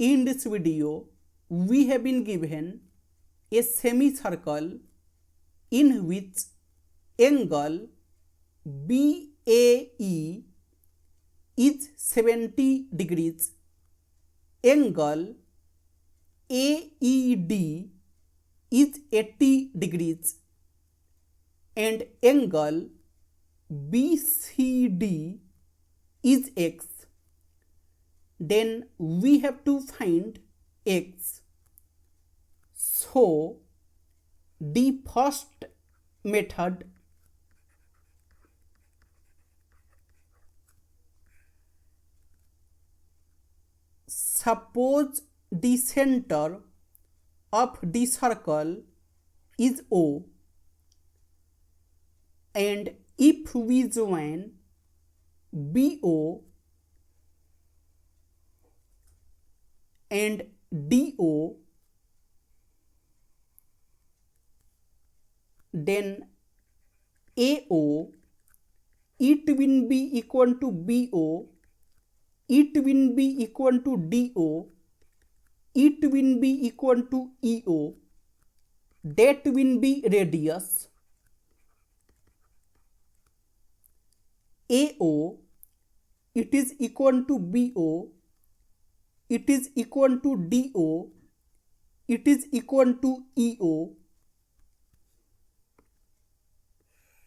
In this video, we have been given a semicircle in which angle BAE is 70 degrees, angle AED is 80 degrees, and angle BCD is x. Then we have to find x. So the first method, suppose the center of the circle is O, and if we join BO and DO, then AO, it will be equal to BO, it will be equal to DO, it will be equal to EO, that will be radius. AO, it is equal to BO, it is equal to DO, it is equal to EO,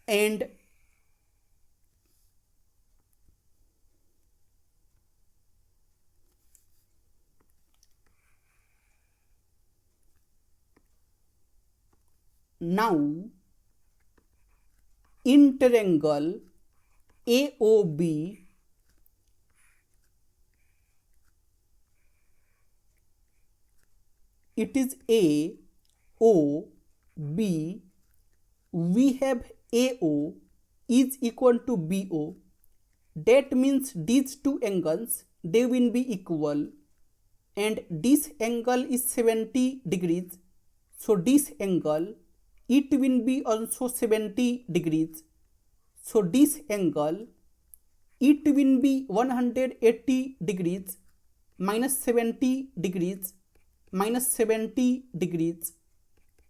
and now in triangle AOB, it is A, O, B, we have AO is equal to BO. That means these two angles, they will be equal, and this angle is 70 degrees. So this angle, it will be also 70 degrees. So this angle, it will be 180 degrees minus 70 degrees minus 70 degrees,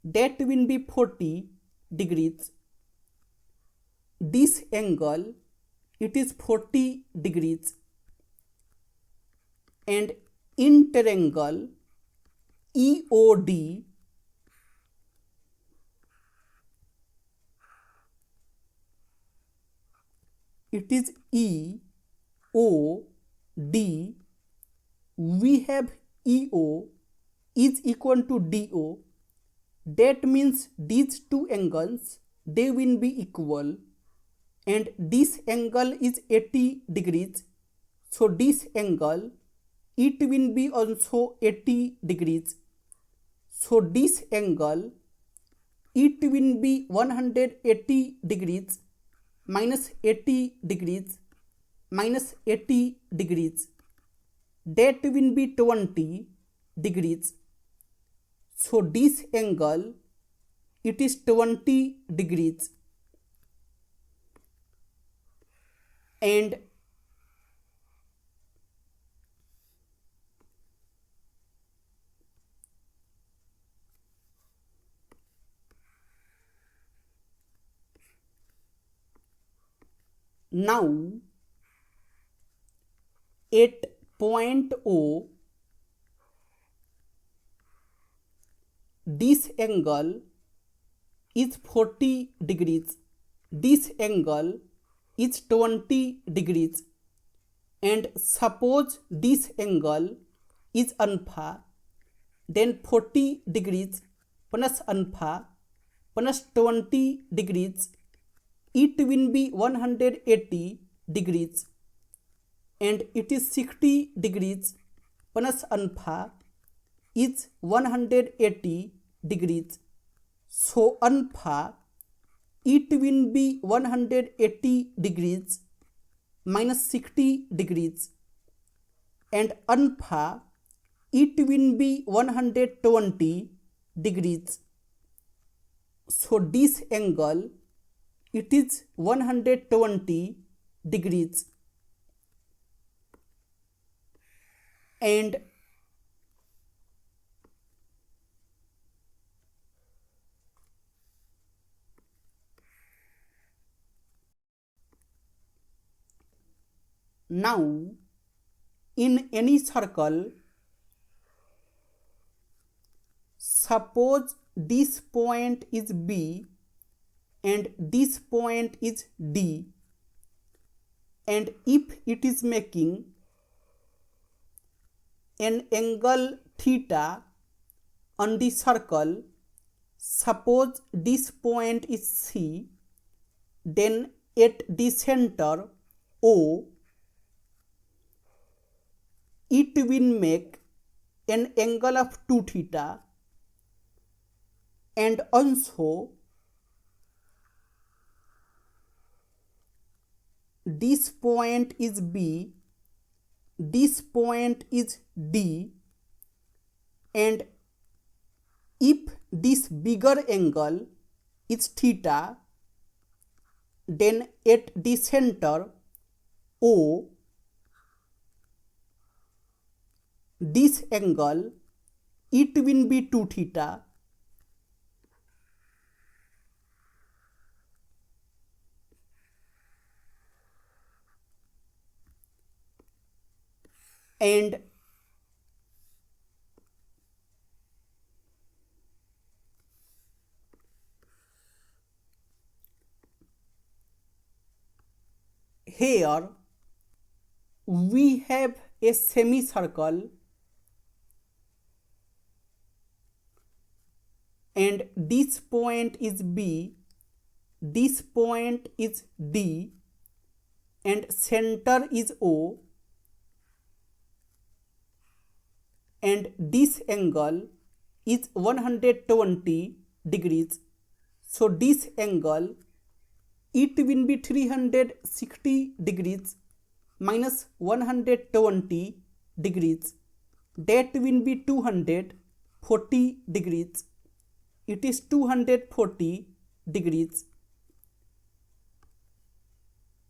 that will be 40 degrees. This angle, it is 40 degrees, and in triangle EOD, it is EOD, we have EO is equal to DO. That means these two angles, they will be equal, and this angle is 80 degrees. So this angle, it will be also 80 degrees. So this angle, it will be 180 degrees minus 80 degrees minus 80 degrees, that will be 20 degrees. So this angle, it is 20 degrees, and now at point O, this angle is 40 degrees, this angle is 20 degrees, and suppose this angle is alpha, then 40 degrees plus alpha plus 20 degrees, it will be 180 degrees, and it is 60 degrees plus alpha is 180 degrees. So alpha, it will be 180 degrees minus 60 degrees, and alpha, it will be 120 degrees. So this angle, it is 120 degrees, and Now in any circle, suppose this point is B and this point is D, and if it is making an angle theta on the circle, suppose this point is C, then at the center O, it will make an angle of 2 theta, and also this point is B, this point is D, and if this bigger angle is theta, then at the center O, this angle, it will be 2 theta, and here we have a semicircle, and this point is B, this point is D, and center is O, and this angle is 120 degrees. So this angle, it will be 360 degrees minus 120 degrees, that will be 240 degrees. It is 240 degrees,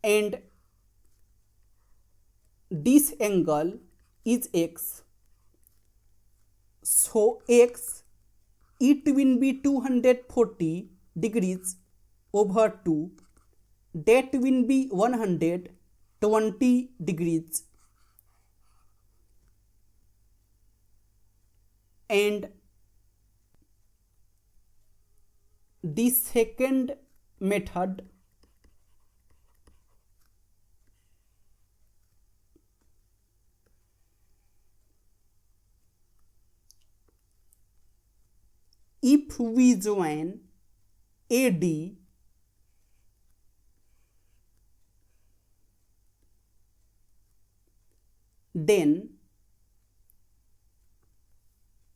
and this angle is X. So X, it will be 240 degrees over 2, that will be 120 degrees, and the second method, if we join AD then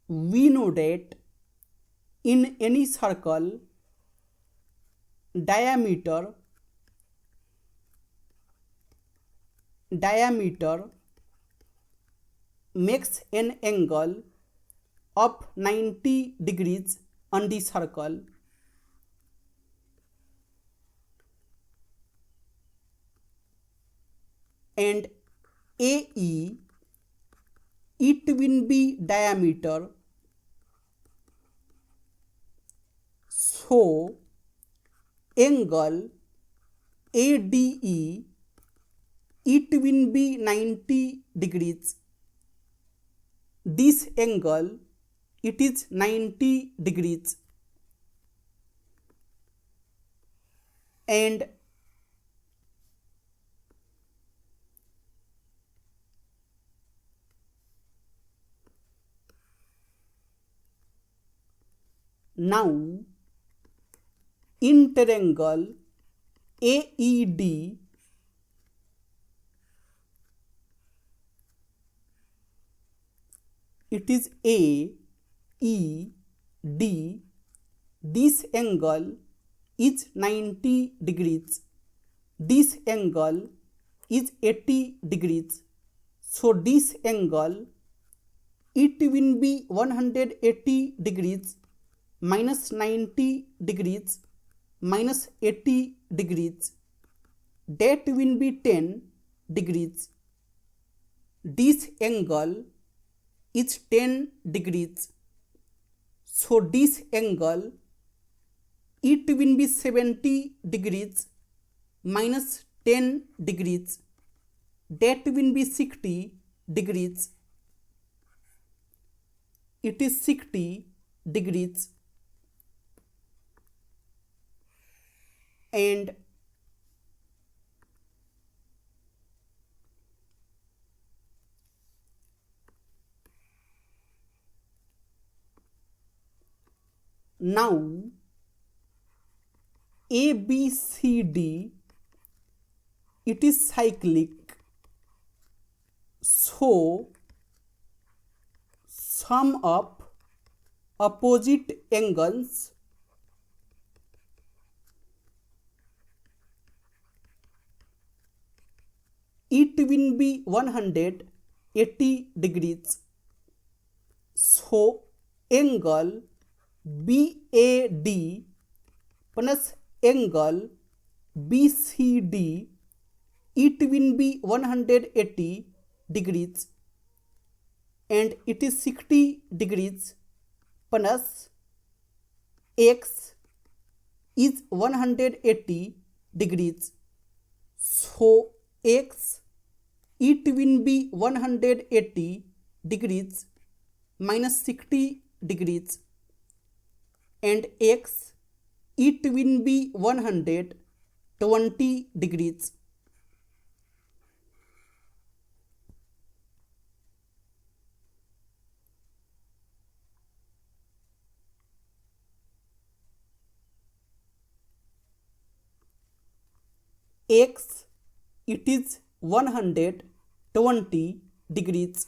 we know that in any circle, diameter makes an angle of 90 degrees on the circle, and AE, it will be diameter. So angle ADE, it will be 90 degrees. This angle, it is 90 degrees, and now in triangle AED, it is AED, this angle is 90 degrees, this angle is 80 degrees. So this angle, it will be 180 degrees minus 90 degrees minus 80 degrees, that will be 10 degrees. This angle is 10 degrees. So this angle, it will be 70 degrees minus 10 degrees, that will be 60 degrees. It is 60 degrees. And now A, B, C, D, it is cyclic. So sum up opposite angles it will be 180 degrees. So angle BAD plus angle BCD, it will be 180 degrees, and it is 60 degrees plus x is 180 degrees. So x, it will be 180 degrees minus 60 degrees, and x, it will be 120 degrees. X, it is 120 degrees.